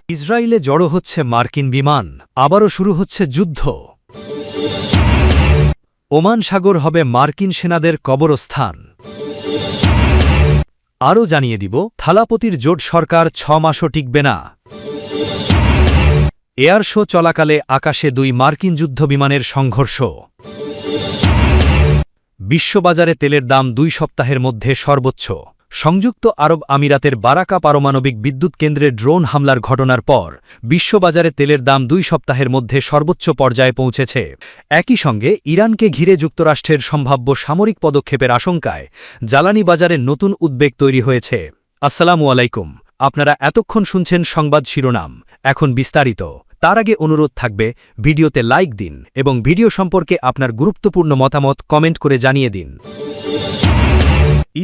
ইসরায়েলে জড়ো হচ্ছে মার্কিন বিমান, আবারও শুরু হচ্ছে যুদ্ধ। ওমান সাগর হবে মার্কিন সেনাদের কবরস্থান। আরও জানিয়ে দিব, থালাপতির জোট সরকার 6 মাসও টিকবে না। এয়ার শো চলাকালে আকাশে 2 মার্কিন যুদ্ধবিমানের সংঘর্ষ। বিশ্ববাজারে তেলের দাম 2 সপ্তাহের মধ্যে সর্বোচ্চ। সংযুক্ত আরব আমিরাতের বারাকা পারমাণবিক বিদ্যুৎ কেন্দ্রে ড্রোন হামলার ঘটনার পর বিশ্ববাজারে তেলের দাম 2 সপ্তাহের মধ্যে সর্বোচ্চ পর্যায়ে পৌঁছেছে। একই সঙ্গে ইরানকে ঘিরে যুক্তরাষ্ট্রের সম্ভাব্য সামরিক পদক্ষেপের আশঙ্কায় জ্বালানি বাজারে নতুন উদ্বেগ তৈরি হয়েছে। আসসালামু আলাইকুম, আপনারা এতক্ষণ শুনছেন সংবাদ শিরোনাম, এখন বিস্তারিত। তার আগে অনুরোধ থাকবে, ভিডিওতে লাইক দিন এবং ভিডিও সম্পর্কে আপনার গুরুত্বপূর্ণ মতামত কমেন্ট করে জানিয়ে দিন।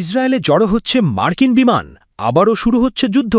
ইসরায়েলে জড়ো হচ্ছে মার্কিন বিমান, আবারও শুরু হচ্ছে যুদ্ধ।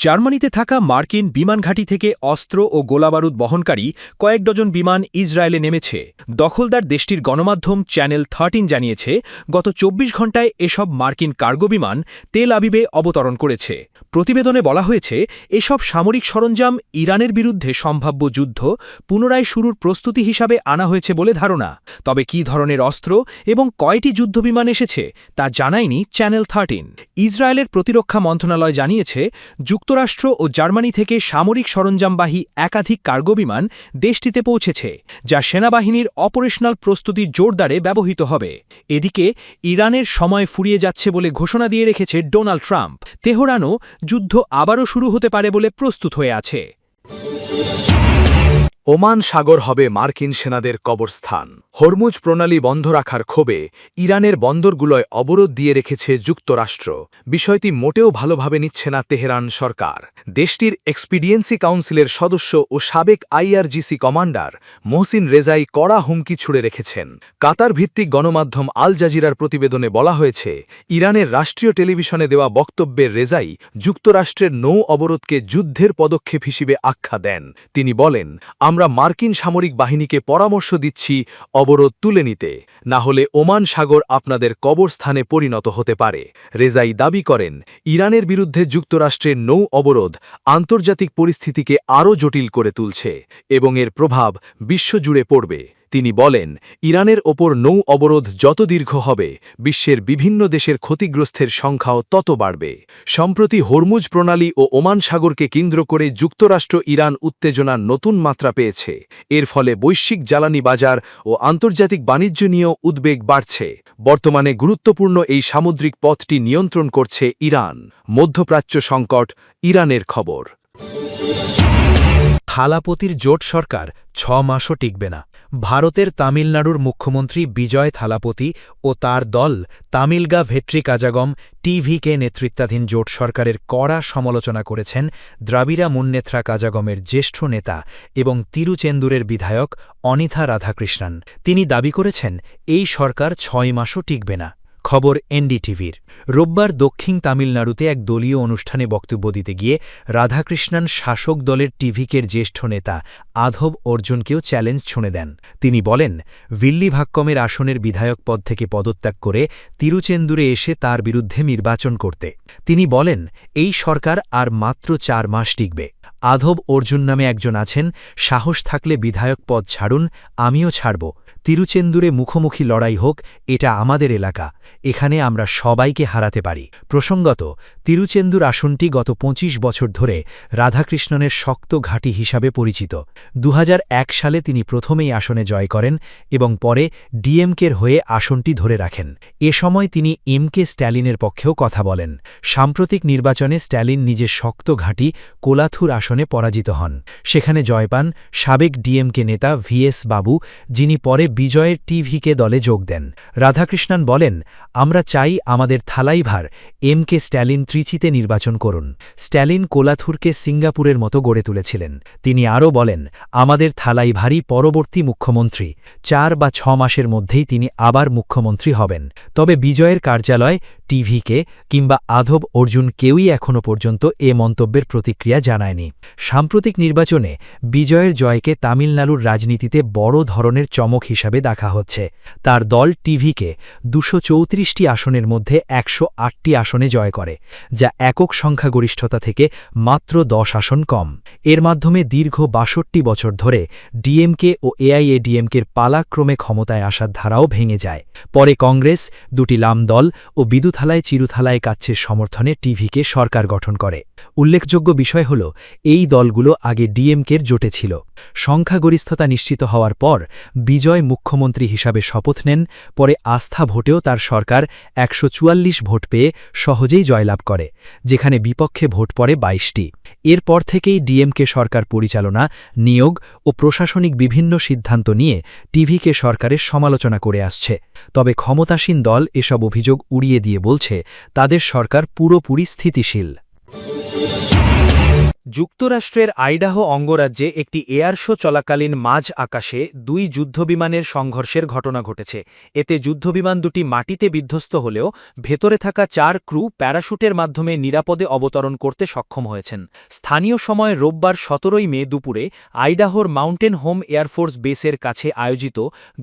জার্মানিতে থাকা মার্কিন বিমান ঘাঁটি থেকে অস্ত্র ও গোলাবারুদ বহনকারী কয়েক ডজন বিমান ইসরায়েলে নেমেছে। দখলদার দেশটির গণমাধ্যম চ্যানেল 13 জানিয়েছে, গত 24 ঘণ্টায় এসব মার্কিন কার্গো বিমান তেল আবিবে অবতরণ করেছে। প্রতিবেদনে বলা হয়েছে, এসব সামরিক সরঞ্জাম ইরানের বিরুদ্ধে সম্ভাব্য যুদ্ধ পুনরায় শুরুর প্রস্তুতি হিসাবে আনা হয়েছে বলে ধারণা। তবে কী ধরনের অস্ত্র এবং কয়টি যুদ্ধবিমান এসেছে তা জানায়নি চ্যানেল 13। ইসরায়েলের প্রতিরক্ষা মন্ত্রণালয় জানিয়েছে, যুক্তরাষ্ট্র ও জার্মানি থেকে সামরিক সরঞ্জামবাহী একাধিক কার্গো বিমান দেশটিতে পৌঁছেছে, যা সেনাবাহিনীর অপারেশনাল প্রস্তুতির জোরদারে ব্যবহৃত হবে। এদিকে ইরানের সময় ফুরিয়ে যাচ্ছে বলে ঘোষণা দিয়ে রেখেছে ডোনাল্ড ট্রাম্প। তেহরানও যুদ্ধ আবারও শুরু হতে পারে বলে প্রস্তুত হয়ে আছে। ওমান সাগর হবে মার্কিন সেনাদের কবরস্থান। হরমুজ প্রণালী বন্ধ রাখার ক্ষোভে ইরানের বন্দরগুলোয় অবরোধ দিয়ে রেখেছে যুক্তরাষ্ট্র। বিষয়টি মোটেও ভালোভাবে নিচ্ছে না তেহরান সরকার। দেশটির এক্সপিডিয়েন্সি কাউন্সিলের সদস্য ও সাবেক আইআরজিসি কমান্ডার মোহসিন রেজাই কড়া হুমকি ছুড়ে রেখেছেন। কাতার ভিত্তিক গণমাধ্যম আল জাজিরার প্রতিবেদনে বলা হয়েছে, ইরানের রাষ্ট্রীয় টেলিভিশনে দেওয়া বক্তব্যের রেজাই যুক্তরাষ্ট্রের নৌ অবরোধকে যুদ্ধের পদক্ষেপ হিসেবে আখ্যা দেন। তিনি বলেন, আমরা মার্কিন সামরিক বাহিনীকে পরামর্শ দিচ্ছি অবরোধ তুলে নিতে, না হলে ওমান সাগর আপনাদের কবরস্থানে পরিণত হতে পারে। রেজাই দাবি করেন, ইরানের বিরুদ্ধে যুক্তরাষ্ট্রের নৌ অবরোধ আন্তর্জাতিক পরিস্থিতিকে আরও জটিল করে তুলছে এবং এর প্রভাব বিশ্বজুড়ে পড়বে। তিনি বলেন, ইরানের ওপর নৌ অবরোধ যত দীর্ঘ হবে, বিশ্বের বিভিন্ন দেশের ক্ষতিগ্রস্তের সংখ্যাও তত বাড়বে। সম্প্রতি হরমুজ প্রণালী ও ওমান সাগরকে কেন্দ্র করে যুক্তরাষ্ট্র ইরান উত্তেজনার নতুন মাত্রা পেয়েছে। এর ফলে বৈশ্বিক জ্বালানি বাজার ও আন্তর্জাতিক বাণিজ্য নিয়েও উদ্বেগ বাড়ছে। বর্তমানে গুরুত্বপূর্ণ এই সামুদ্রিক পথটি নিয়ন্ত্রণ করছে ইরান। মধ্যপ্রাচ্য সংকট, ইরানের খবর। থালাপতির জোট সরকার 6 মাসও টিকবে না। ভারতের তামিলনাড়ুর মুখ্যমন্ত্রী বিজয় থালাপতি ও তার দল তামিলগা ভেট্রি কাজাগম টিভিকে নেতৃত্বাধীন জোট সরকারের কড়া সমালোচনা করেছেন দ্রাবিড়া মুন্নেত্রা কাজাগমের জ্যেষ্ঠ নেতা এবং তিরুচেন্দুরের বিধায়ক অনিথা রাধাকৃষ্ণন। তিনি দাবি করেছেন, এই সরকার 6 মাসও টিকবে না। খবর এনডিটিভির। রোববার দক্ষিণ তামিলনাড়ুতে এক দলীয় অনুষ্ঠানে বক্তব্য দিতে গিয়ে রাধাকৃষ্ণন শাসক দলের টিভিকের জ্যেষ্ঠ নেতা আধব অর্জুনকেও চ্যালেঞ্জ ছুঁড়ে দেন। তিনি বলেন, ভিল্লিভাক্কমের আসনের বিধায়ক পদ থেকে পদত্যাগ করে তিরুচেন্দুরে এসে তার বিরুদ্ধে নির্বাচন করতে। তিনি বলেন, এই সরকার আর মাত্র 4 মাস টিকবে। আধব অর্জুন নামে একজন আছেন, সাহস থাকলে বিধায়ক পদ ছাড়ুন, আমিও ছাড়ব। তিরুচেন্দুরে মুখোমুখি লড়াই হোক, এটা আমাদের এলাকা, এখানে আমরা সবাইকে হারাতে পারি। প্রসঙ্গত, তিরুচেন্দুর আসনটি গত 25 বছর ধরে রাধাকৃষ্ণনের শক্ত ঘাঁটি হিসাবে পরিচিত। 2001 সালে তিনি প্রথমেই আসনে জয় করেন এবং পরে ডিএমকের হয়ে আসনটি ধরে রাখেন। এ সময় তিনি এমকে স্ট্যালিনের পক্ষেও কথা বলেন। সাম্প্রতিক নির্বাচনে স্ট্যালিন নিজের শক্ত ঘাঁটি কোলাথুর আসনে পরাজিত হন। সেখানে জয় পান সাবেক ডিএমকে নেতা ভিএস বাবু, যিনি পরে বিজয়ের টিভিকে দলে যোগ দেন। রাধাকৃষ্ণন বলেন, আমরা চাই আমাদের থালাইভার এমকে স্ট্যালিন ত্রিচিতে নির্বাচন করুন। স্ট্যালিন কোলাথুরকে সিঙ্গাপুরের মতো গড়ে তুলেছিলেন। তিনি আরও বলেন, আমাদের থালাইভারই পরবর্তী মুখ্যমন্ত্রী। 4 বা 6 মাসের মধ্যেই তিনি আবার মুখ্যমন্ত্রী হবেন। তবে বিজয়ের কার্যালয়, টিভিকে কিংবা আধব অর্জুন কেউই এখনও পর্যন্ত এ মন্তব্যের প্রতিক্রিয়া জানায়নি। সাম্প্রতিক নির্বাচনে বিজয়ের জয়কে তামিলনাড়ুর রাজনীতিতে বড় ধরনের চমক হিসাবে দেখা হচ্ছে। তার দল টিভিকে ২৩৪টি আসনের মধ্যে ১০৮টি আসনে জয় করে, যা একক সংখ্যাগরিষ্ঠতা থেকে মাত্র ১০ আসন কম। এর মাধ্যমে দীর্ঘ ৬২ বছর ধরে ডিএমকে ও এআইএডিএমকের পালাক্রমে ক্ষমতায় আসার ধারাও ভেঙে যায়। পরে কংগ্রেস, দুটি লাম দল ও বিদুথালায় চিরুথালায় কাচ্ছের সমর্থনে টিভিকে সরকার গঠন করে। উল্লেখযোগ্য বিষয় হল, এই দলগুলো আগে ডিএমকের জোটে ছিল। সংখ্যাগরিষ্ঠতা নিশ্চিত হওয়ার পর বিজয় মুখ্যমন্ত্রী হিসাবে শপথ নেন। পরে আস্থা ভোটেও তার সরকার ১৪৪ ভোট পেয়ে সহজেই জয়লাভ করে, যেখানে বিপক্ষে ভোট পড়ে ২২টি। এরপর থেকেই ডিএমকে সরকার পরিচালনা, নিয়োগ ও প্রশাসনিক বিভিন্ন সিদ্ধান্ত নিয়ে টিভিকে সরকারের সমালোচনা করে আসছে। তবে ক্ষমতাসীন দল এসব অভিযোগ উড়িয়ে দিয়ে বলছে, তাদের সরকার পুরোপুরি স্থিতিশীল। যুক্তরাষ্ট্রের আইডাহো অঙ্গরাজ্যে একটি এয়ার শো চলাকালীন মাঝ আকাশে ২ যুদ্ধবিমানের সংঘর্ষের ঘটনা ঘটেছে। এতে যুদ্ধবিমান দুটি মাটিতে বিধ্বস্ত হলেও ভেতরে থাকা ৪ ক্রু প্যারাশুটের মাধ্যমে নিরাপদে অবতরণ করতে সক্ষম হয়েছেন। স্থানীয় সময় রোববার ১৭ মে দুপুরে আইডাহোর মাউন্টেন হোম এয়ারফোর্স বেসের কাছে আয়োজিত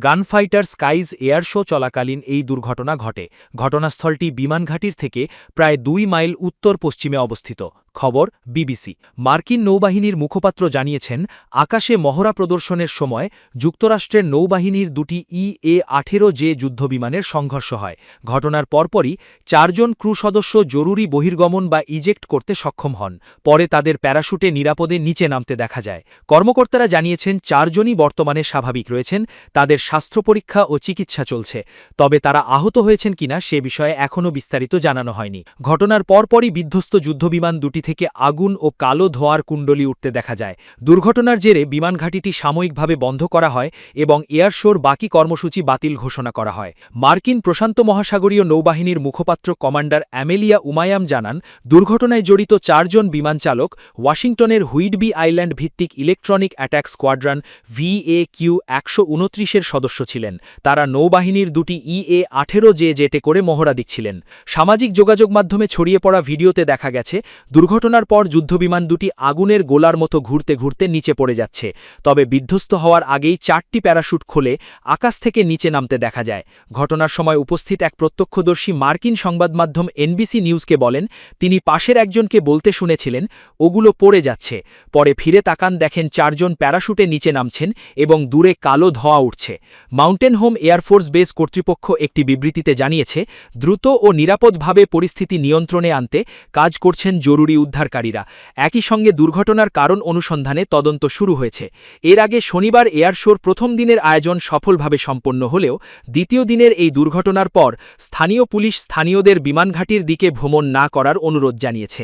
গানফাইটার স্কাইজ এয়ার শো চলাকালীন এই দুর্ঘটনা ঘটে। ঘটনাস্থলটি বিমানঘাটির থেকে প্রায় ২ মাইল উত্তর-পশ্চিমে অবস্থিত। খবর বিবিসি। মার্কিন নৌবাহিনীর মুখপাত্র জানিয়েছেন, আকাশে মহড়া প্রদর্শনের সময় যুক্তরাষ্ট্রের নৌবাহিনীর দুটি EA-18J যুদ্ধবিমানের সংঘর্ষ হয়। ঘটনার পরপরই ৪ জন ক্রু সদস্য জরুরি বহির্গমন বা ইজেক্ট করতে সক্ষম হন। পরে তাদের প্যারাশুটে নিরাপদে নিচে নামতে দেখা যায়। কর্মকর্তারা জানিয়েছেন, ৪ জনই বর্তমানে স্বাভাবিক রয়েছেন, তাদের স্বাস্থ্য পরীক্ষা ও চিকিৎসা চলছে। তবে তারা আহত হয়েছেন কিনা সে বিষয়ে এখনও বিস্তারিত জানানো হয়নি। ঘটনার পরপরই বিধ্বস্ত যুদ্ধবিমান দুটি থেকে আগুন ও কালো ধোঁয়ার কুণ্ডলি উঠতে দেখা যায়। দুর্ঘটনার জেরে বিমানঘাটিটি সাময়িকভাবে বন্ধ করা হয় এবং এয়ার শোর বাকি কর্মসূচি বাতিল ঘোষণা করা হয়। মার্কিন প্রশান্ত মহাসাগরীয় নৌবাহিনীর মুখপাত্র কমান্ডার অ্যামেলিয়া উমায়াম জানান, দুর্ঘটনায় জড়িত ৪ জন বিমানচালক ওয়াশিংটনের হুইটবি আইল্যান্ড ভিত্তিক ইলেকট্রনিক অ্যাট্যাক স্কোয়াড্রন VAQ-১২৯-এর সদস্য ছিলেন। তারা নৌবাহিনীর দুটি EA-18J জেটে করে মহড়া দিচ্ছিলেন। সামাজিক যোগাযোগ মাধ্যমে ছড়িয়ে পড়া ভিডিওতে দেখা গেছে, দুর্ঘটনার পর যুদ্ধবিমান দুটি আগুনের গোলার মতো ঘুরতে ঘুরতে নিচে পড়ে যাচ্ছে। তবে বিধ্বস্ত হওয়ার আগেই ৪টি প্যারাশুট খুলে আকাশ থেকে নিচে নামতে দেখা যায়। ঘটনার সময় উপস্থিত এক প্রত্যক্ষদর্শী মার্কিন সংবাদমাধ্যম NBC নিউজকে বলেন, তিনি পাশের একজনকে বলতে শুনেছিলেন, ওগুলো পড়ে যাচ্ছে। পরে ফিরে তাকান, দেখেন ৪ জন প্যারাশুটে নিচে নামছেন এবং দূরে কালো ধোঁয়া উঠছে। মাউন্টেন হোম এয়ারফোর্স বেস কর্তৃপক্ষ একটি বিবৃতিতে জানিয়েছে, দ্রুত ও নিরাপদভাবে পরিস্থিতি নিয়ন্ত্রণে আনতে কাজ করছেন জরুরি উদ্ধারকারীরা। একই সঙ্গে দুর্ঘটনার কারণ অনুসন্ধানে তদন্ত শুরু হয়েছে। এর আগে শনিবার এয়ার শোর প্রথম দিনের আয়োজন সফলভাবে সম্পন্ন হলেও দ্বিতীয় দিনের এই দুর্ঘটনার পর স্থানীয় পুলিশ স্থানীয়দের বিমানঘাটির দিকে ভ্রমণ না করার অনুরোধ জানিয়েছে।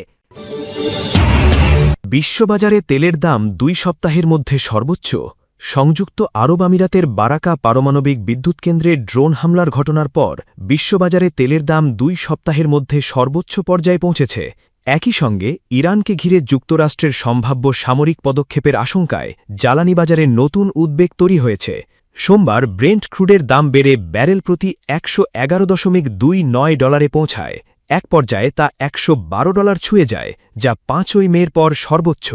বিশ্ববাজারে তেলের দাম ২ সপ্তাহের মধ্যে সর্বোচ্চ। সংযুক্ত আরব আমিরাতের বারাকা পারমাণবিক বিদ্যুৎ কেন্দ্রে ড্রোন হামলার ঘটনার পর বিশ্ববাজারে তেলের দাম ২ সপ্তাহের মধ্যে সর্বোচ্চ পর্যায়ে পৌঁছেছে। একই সঙ্গে ইরানকে ঘিরে যুক্তরাষ্ট্রের সম্ভাব্য সামরিক পদক্ষেপের আশঙ্কায় জ্বালানি বাজারে নতুন উদ্বেগ তৈরি হয়েছে। সোমবার ব্রেন্ট ক্রুডের দাম বেড়ে ব্যারেল প্রতি $111.29 পৌঁছায়। এক পর্যায়ে তা $112 ছুঁয়ে যায়, যা ৫ই মের পর সর্বোচ্চ।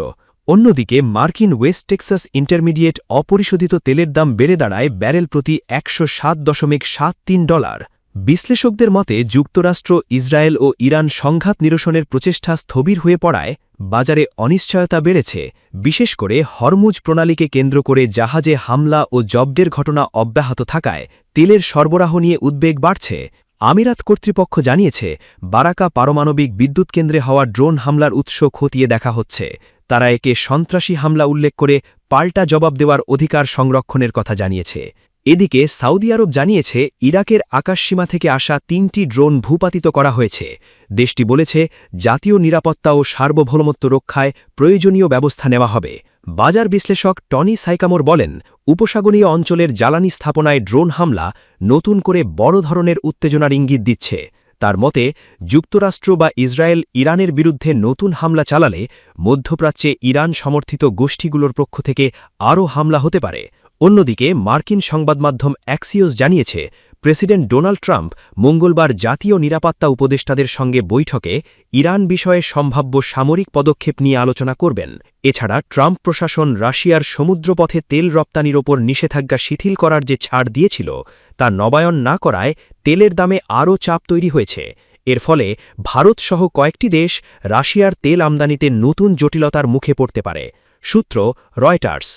অন্যদিকে মার্কিন ওয়েস্ট টেক্সাস ইন্টারমিডিয়েট অপরিশোধিত তেলের দাম বেড়ে দাঁড়ায় ব্যারেল প্রতি $107.73। বিশ্লেষকদের মতে যুক্তরাষ্ট্র, ইসরায়েল ও ইরান সংঘাত নিরসনের প্রচেষ্টা স্থবির হয়ে পড়ায় বাজারে অনিশ্চয়তা বেড়েছে। বিশেষ করে হরমুজ প্রণালীকে কেন্দ্র করে জাহাজে হামলা ও জব্দের ঘটনা অব্যাহত থাকায় তেলের সরবরাহ নিয়ে উদ্বেগ বাড়ছে। আমিরাত কর্তৃপক্ষ জানিয়েছে, বারাকা পারমাণবিক বিদ্যুৎ কেন্দ্রে হওয়া ড্রোন হামলার উৎস খতিয়ে দেখা হচ্ছে। তারা একে সন্ত্রাসী হামলা উল্লেখ করে পাল্টা জবাব দেওয়ার অধিকার সংরক্ষণের কথা জানিয়েছে। এদিকে সৌদি আরব জানিয়েছে, ইরাকের আকাশসীমা থেকে আসা ৩টি ড্রোন ভূপাতিত করা হয়েছে। দেশটি বলেছে, জাতীয় নিরাপত্তা ও সার্বভৌমত্ব রক্ষায় প্রয়োজনীয় ব্যবস্থা নেওয়া হবে। বাজার বিশ্লেষক টনি সাইকামোর বলেন, উপসাগরীয় অঞ্চলের জ্বালানি স্থাপনায় ড্রোন হামলা নতুন করে বড় ধরনের উত্তেজনার ইঙ্গিত দিচ্ছে। তার মতে, যুক্তরাষ্ট্র বা ইসরায়েল ইরানের বিরুদ্ধে নতুন হামলা চালালে মধ্যপ্রাচ্যে ইরান সমর্থিত গোষ্ঠীগুলোর পক্ষ থেকে আরও হামলা হতে পারে। অন্যদিকে মার্কিন সংবাদমাধ্যম অ্যাক্সিওস জানিয়েছে, প্রেসিডেন্ট ডোনাল্ড ট্রাম্প মঙ্গলবার জাতীয় নিরাপত্তা উপদেষ্টাদের সঙ্গে বৈঠকে ইরান বিষয়ে সম্ভাব্য সামরিক পদক্ষেপ নিয়ে আলোচনা করবেন। এছাড়া ট্রাম্প প্রশাসন রাশিয়ার সমুদ্রপথে তেল রপ্তানির ওপর নিষেধাজ্ঞা শিথিল করার যে ছাড় দিয়েছিল তা নবায়ন না করায় তেলের দামে আরও চাপ তৈরি হয়েছে। এর ফলে ভারতসহ কয়েকটি দেশ রাশিয়ার তেল আমদানিতে নতুন জটিলতার মুখে পড়তে পারে। সূত্র রয়টার্স।